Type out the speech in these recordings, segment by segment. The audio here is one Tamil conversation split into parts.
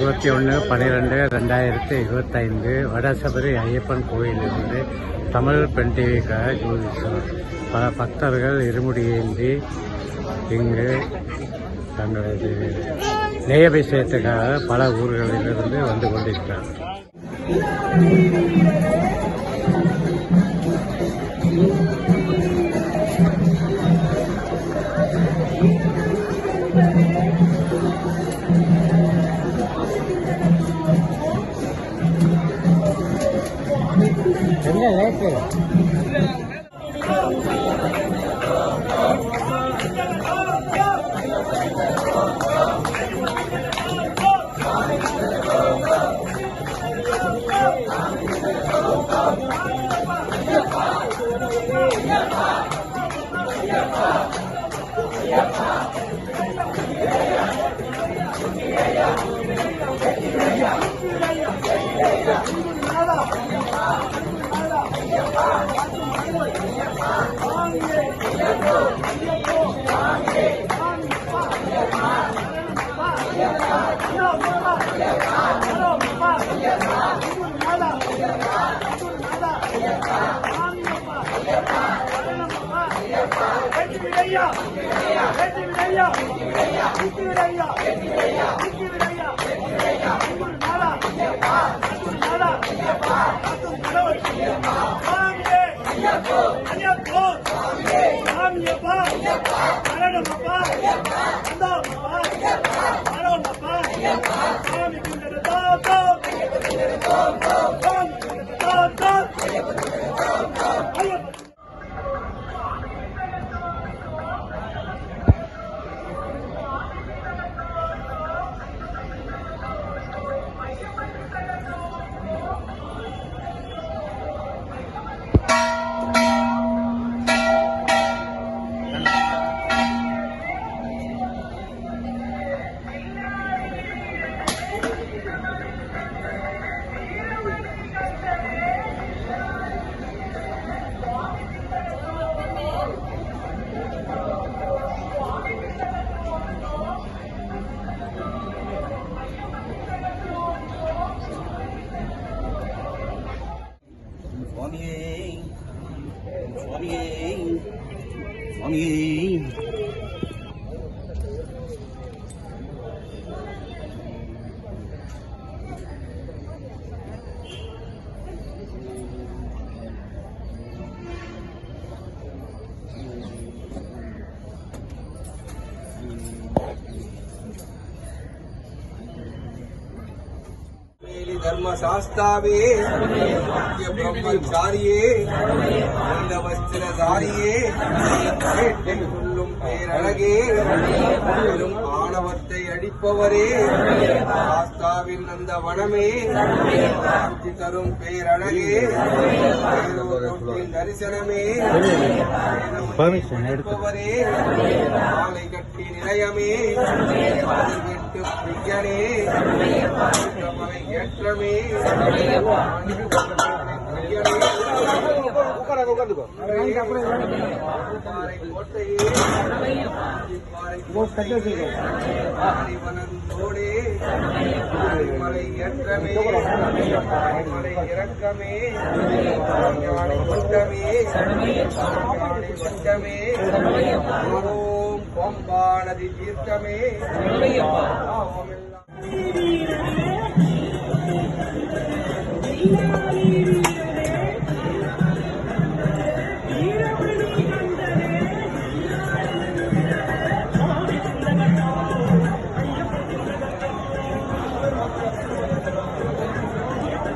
21/12/2025 வடசபரி ஐயப்பன் கோயிலிருந்து தமிழ் பெண் டிவிக்காக ஜோதிஷம். பல பக்தர்கள் இருமுடியேந்தி இங்கு தங்களது நெய்யபிஷேகத்துக்காக பல ஊர்களிலிருந்து வந்து கொண்டிருக்கிறார்கள். என்ன லேட்டு धर्मशास्त्रावे ब्रह्मचारिये वस्त्रधारिये பேரழகே பெரும் ஆணவத்தை அடிப்பவரே சாஸ்தாவின் அந்த வனமே காட்சி தரும் பேரழகே தரிசனமே அடிப்பவரே மாலை கட்டி நிலையமே விட்டு பிரியனே ஏற்றமே மலை ஏற்றமே மலை இறக்கமே வட்டமே வட்டமே ஓம் பம்பா நதி தீர்க்கமே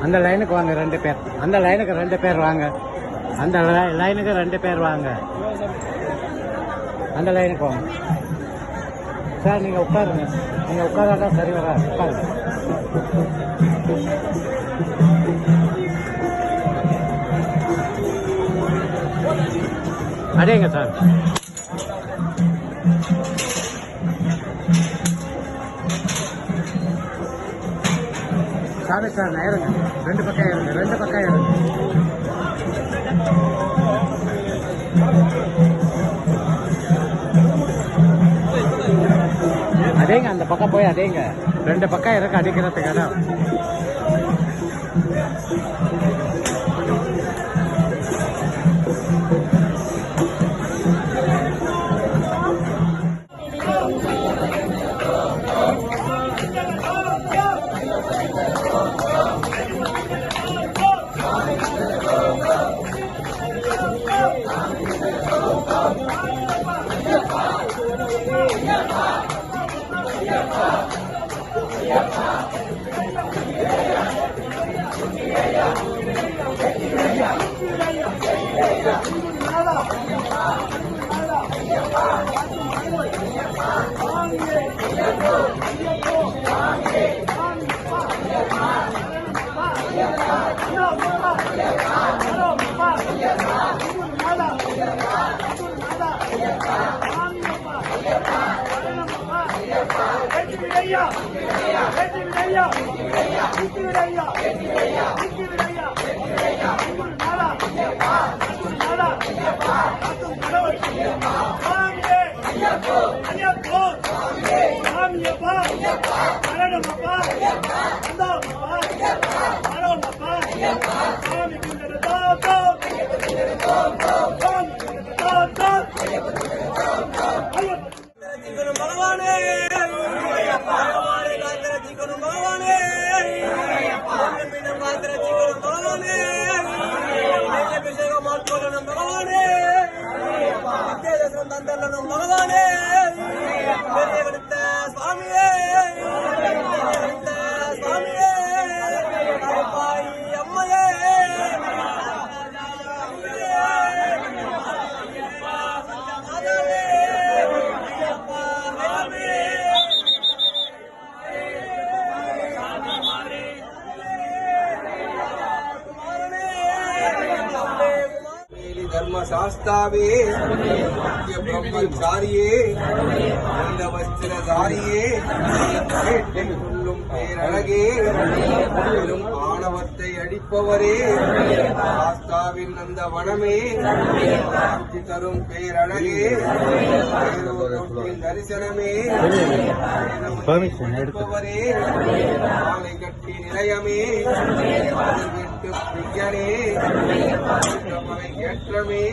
அந்த லைனுக்கு வாங்க 2 பேர். அந்த லைனுக்கு 2 பேர் வாங்க. அந்த லைனுக்கு 2 பேர் வாங்க. அந்த லைனுக்கு வாங்க சார். நீங்கள் உட்காருங்க. நீங்கள் உட்காராதான் சரி வரா. உட்காருங்க. அடேங்க சார். சாரி சார், நான் இருங்க. 2 பக்கம் இருங்க. 2 பக்கம் இருங்க. அதேங்க அடிங்க, அந்த பக்கம் போய் அடிங்க. 2 பக்கம் இருக்கு அடிக்கிறதுக்கு இடம். சாஸ்தாவே பிரம்மச்சாரியே அந்த வஸ்திரதாரியே சொல்லும் பேரழகே பெரும் ஆணவத்தை அடிப்பவரே சாஸ்தாவின் அந்த வனமே காட்சி தரும் பேரழகே தரிசனமே அடிப்பவரே மாலை கட்டி நிலையமே வீட்டு பிரியனே ஏற்றமே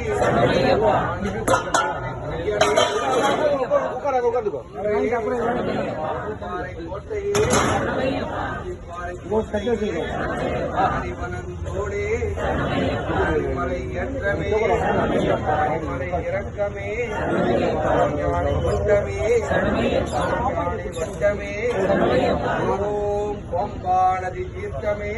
மலை ஏற்றமே மலை இறக்கமே வட்டமே வட்டமே ஓம் பம்பா நதி தீர்த்தமே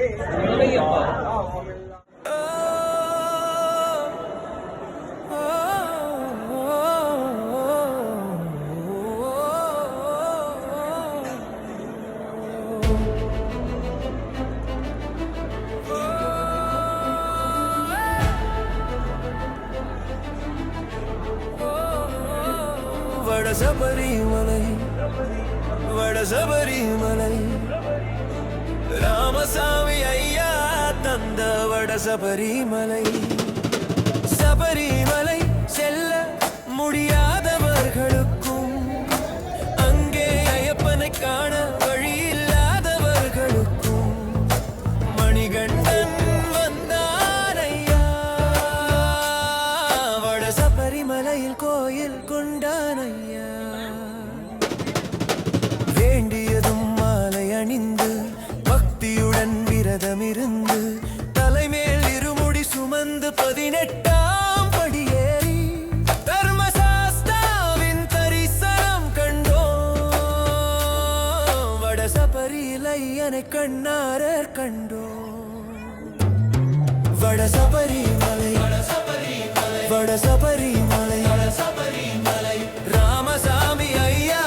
வடசபரிமலை ராமசாமி ஐயா தந்த வடசபரிமலை சபரிமலை செல்ல முடியாதவர்களுக்கும் அங்கே ஐயப்பனை காண வழி இல்லாதவர்களுக்கும் மணிகண்டன் வந்தாரையா வடசபரிமலையில் கோயில் கொண்டானையா வேண்டியதும் மாலை அணிந்து பக்தியுடன் விரதமிருந்து தலைமேல் இருமுடி சுமந்து 18ஆம் படியேறி தர்மசாஸ்தாவின் தரிசனம் கண்டோம் வடசபரியிலை என கண்ணார கண்டோம் வடசபரிமலை வடசபரிமலை ராமசாமி ஐயா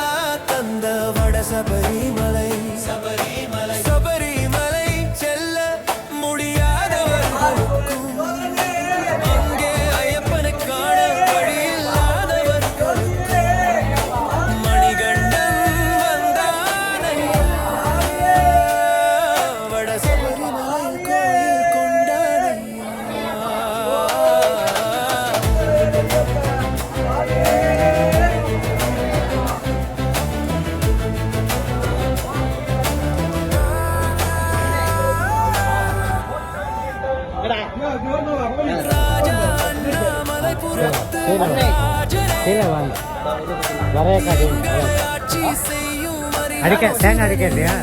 தந்த வடசபரிமலை சபரிமலை செல்ல முடியாதவர்களுக்கும் அங்கே ஐயப்பனை காண வழி இல்லாதவர்களுக்கும் மணிகண்டன் வந்தானையா வடசபரிமலை கோயில் கொண்டானையா கீழே வாங்க வரைய காட்டி ஆட்சி செய்யும் அடிக்க தேங்காய் அடிக்க இல்லையா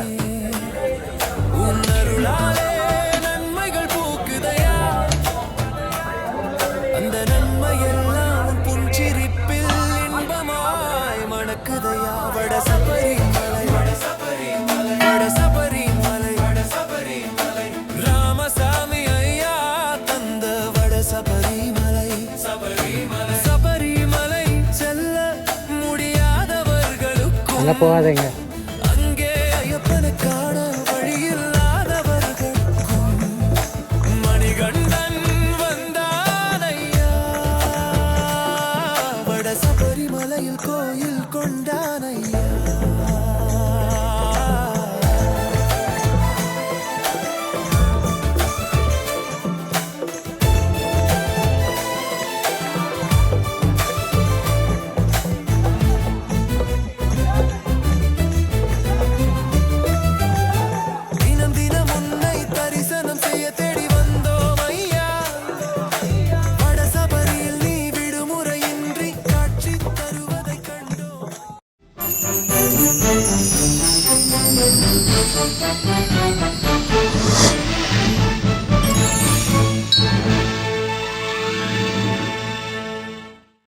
உன்னருளாலே நன்மைகள் பூக்குதையா அந்த நன்மையெல்லாம் உன் புஞ்சிரிப்பில் இன்பமாய் மணக்குதையா வட சபரி மலை வட சபரி மலை வட சபரி மலை வட சபரி மலை ராமசாமி ஐயா தந்த வட சபரி மலை சபரி மலை சபரி மலை செல்ல முடியாதவர்களுக்கும் அங்கே போகாதீங்க அங்கே ஐயப்பனை காண வழியில்லாதவர்களுக்கும் மணிகண்டன் வந்தானையா வட சபரிமலையில் கோயில் கொண்டானையா தினம் தினம் உன்னை தரிசனம் செய்ய தேடி வந்தோம் ஐயா வட சபரியில் நீ விடுமுறையின்றி காட்சி தருவதை கண்டோம்